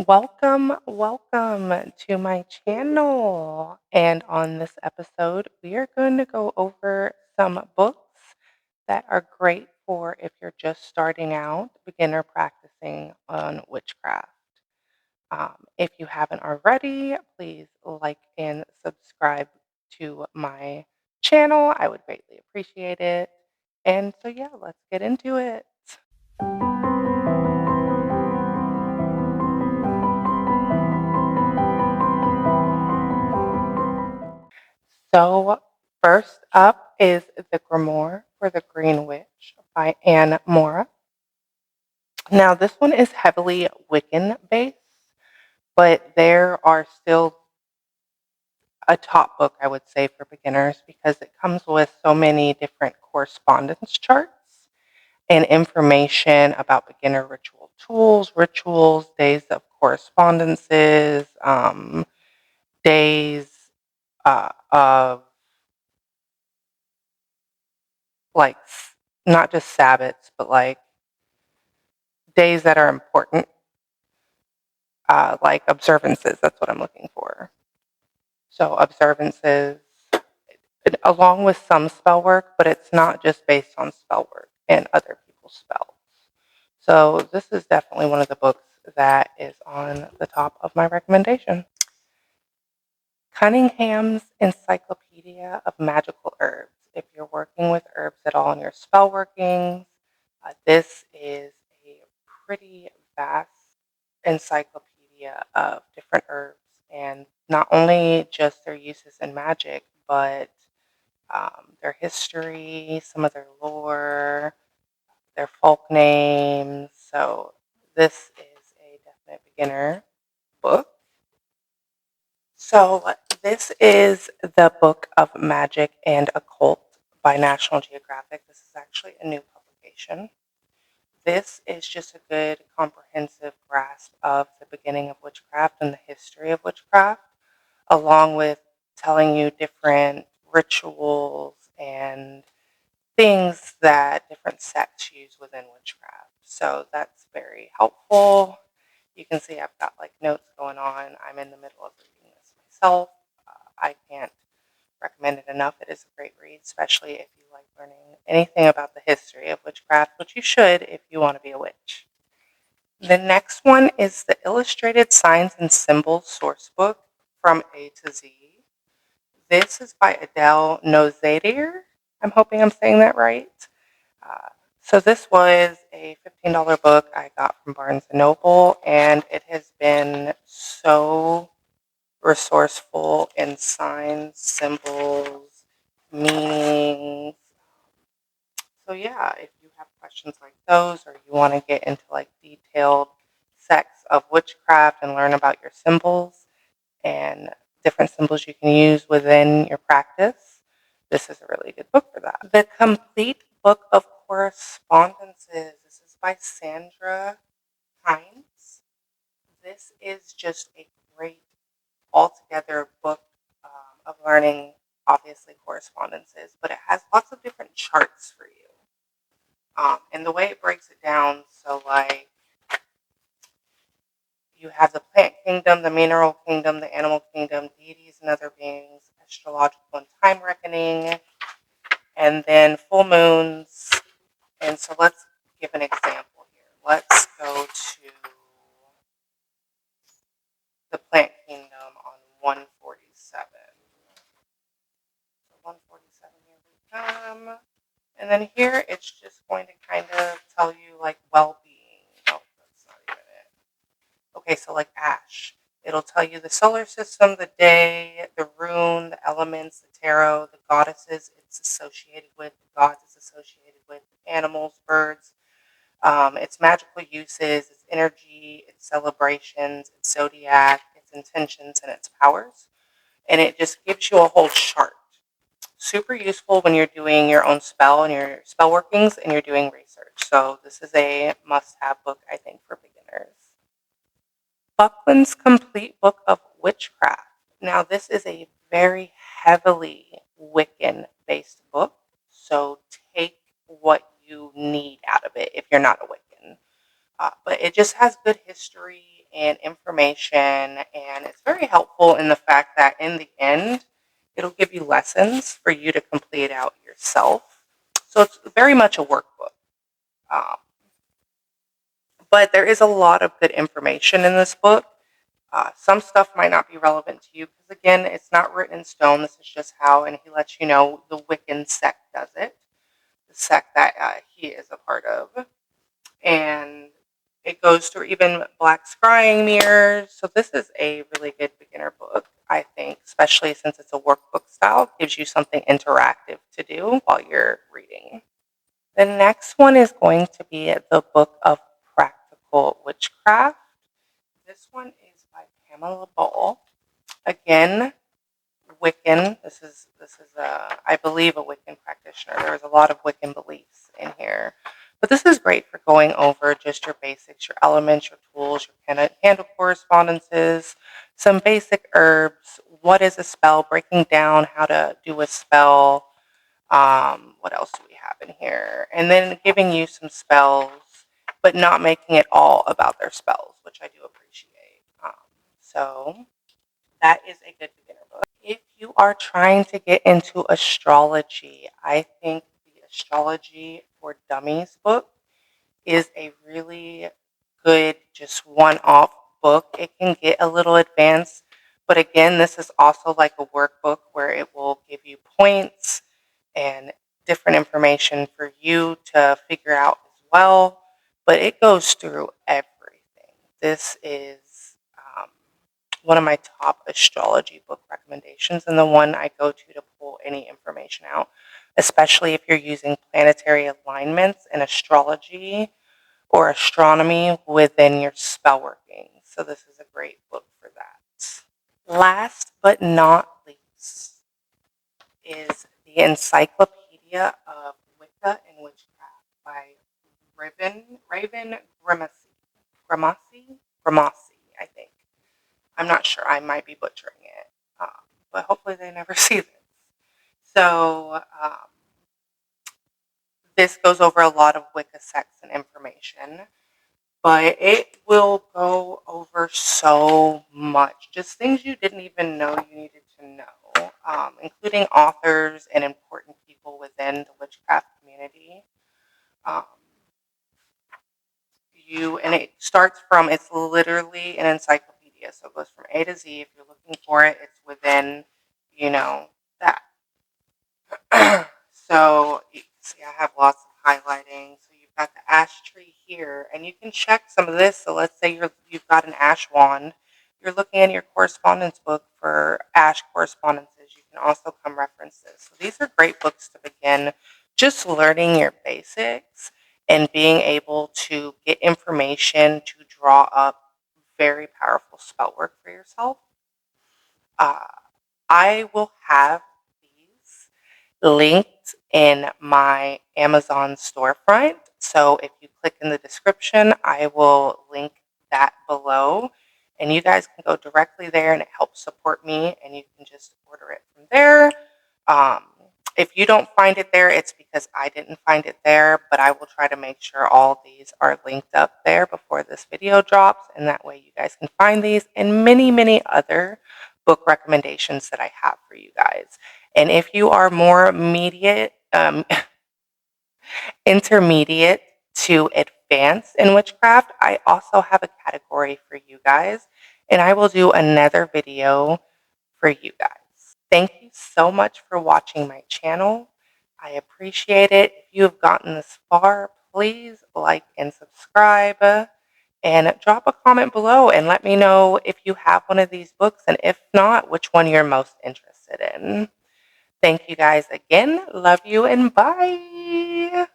Welcome to my channel. And on this episode, we are going to go over some books that are great for if you're just starting out, beginner practicing on witchcraft. If you haven't already, please like and subscribe to my channel. I would greatly appreciate it. And so, yeah, let's get into it. So, first up is The Grimoire for the Green Witch by Anne Mora. Now, this one is heavily Wiccan based, but there are still a top book, I would say, for beginners because it comes with so many different correspondence charts and information about beginner ritual tools, rituals, days of correspondences, days of like not just Sabbaths, but like days that are important, like observances. That's what I'm looking for. So observances, along with some spell work, but it's not just based on spell work and other people's spells. So this is definitely one of the books that is on the top of my recommendation. Cunningham's Encyclopedia of Magical Herbs. If you're working with herbs at all in your spell workings, this is a pretty vast encyclopedia of different herbs and not only just their uses in magic, but their history, some of their lore, their folk names. So this is a definite beginner book. So this is the Book of Magic and Occult by National Geographic. This is actually a new publication. This is just a good comprehensive grasp of the beginning of witchcraft and the history of witchcraft, along with telling you different rituals and things that different sects use within witchcraft. So that's very helpful. You can see I've got like notes going on. I'm in the middle of reading this myself. I can't recommend it enough. It is a great read, especially if you like learning anything about the history of witchcraft, which you should if you want to be a witch. The next one is the Illustrated Signs and Symbols Source Book from A to Z. This is by Adele Nozadier. I'm hoping I'm saying that right. So this was a $15 book I got from Barnes & Noble, and it has been so resourceful in signs, symbols, meanings. So yeah, if you have questions like those or you want to get into like detailed sects of witchcraft and learn about your symbols and different symbols you can use within your practice, this is a really good book for that. The Complete Book of Correspondences. This is by Sandra Hines. This is just a great altogether book of learning, obviously correspondences, but it has lots of different charts for you. And the way it breaks it down, so like you have the plant kingdom, the mineral kingdom, the animal kingdom, deities and other beings, astrological and time reckoning, and then full moons. And so let's give an example here. Let's go to the plant kingdom on 147. So 147, here we come. And then here it's just going to kind of tell you like well-being. Oh, that's not even it. Okay, so like ash. It'll tell you the solar system, the day, the rune, the elements, the tarot, the goddesses it's associated with, the gods it's associated with, animals, birds, its magical uses, its energy, its celebrations, its zodiac, its intentions, and its powers. And it just gives you a whole chart. Super useful when you're doing your own spell and your spell workings and you're doing research. So this is a must-have book, I think, for beginners. Buckland's Complete Book of Witchcraft. Now, this is a very heavily Wiccan-based book, so take what you need out of it if you're not a Wiccan. But it just has good history and information, and it's very helpful in the fact that in the end, it'll give you lessons for you to complete out yourself. So it's very much a workbook. Um, but there is a lot of good information in this book. Some stuff might not be relevant to you because, again, it's not written in stone. This is just how, and he lets you know the Wiccan sect does it, the sect that he is a part of. And it goes through even black scrying mirrors. So this is a really good beginner book, I think, especially since it's a workbook style. It gives you something interactive to do while you're reading. The next one is going to be the Book of Practical Witchcraft. This one is by Pamela Ball. Again, Wiccan. This is I believe a Wiccan practitioner. There's a lot of Wiccan beliefs in here, but this is great for going over just your basics, your elements, your tools, your candle correspondences, some basic herbs. What is a spell? Breaking down how to do a spell. What else do we have in here? And then giving you some spells, but not making it all about their spells, which I do appreciate. So that is a good beginner book. If you are trying to get into astrology, I think the Astrology for Dummies book is a really good, just one-off book. It can get a little advanced, but again, this is also like a workbook where it will give you points and different information for you to figure out as well, but it goes through everything. This is one of my top astrology book recommendations and the one I go to pull any information out, especially if you're using planetary alignments and astrology or astronomy within your spell working. So this is a great book for that. Last but not least is the Encyclopedia of Wicca and Witchcraft by Raven Grimassi, I think. I'm not sure. I might be butchering it, but hopefully they never see this. So this goes over a lot of Wicca sects and information, but it will go over so much. Just things you didn't even know you needed to know, including authors and important people within the witchcraft community. Um, and it starts from, it's literally an encyclopedia. So it goes from A to Z. If you're looking for it, it's within, that. So you can see I have lots of highlighting. So you've got the ash tree here, and you can check some of this. So let's say you've got an ash wand. You're looking in your correspondence book for ash correspondences. You can also come reference this. So these are great books to begin just learning your basics and being able to get information to draw up very powerful spell work for yourself. I will have these linked in my Amazon storefront. So if you click in the description, I will link that below. And you guys can go directly there, and it helps support me, and you can just order it from there. Um, if you don't find it there, it's because I didn't find it there, but I will try to make sure all these are linked up there before this video drops, and that way you guys can find these and many, many other book recommendations that I have for you guys. And if you are more intermediate to advanced in witchcraft, I also have a category for you guys, and I will do another video for you guys. Thank you so much for watching my channel. I appreciate it. If you have gotten this far, please like and subscribe, and drop a comment below and let me know if you have one of these books, and if not, which one you're most interested in. Thank you guys again. Love you, and bye.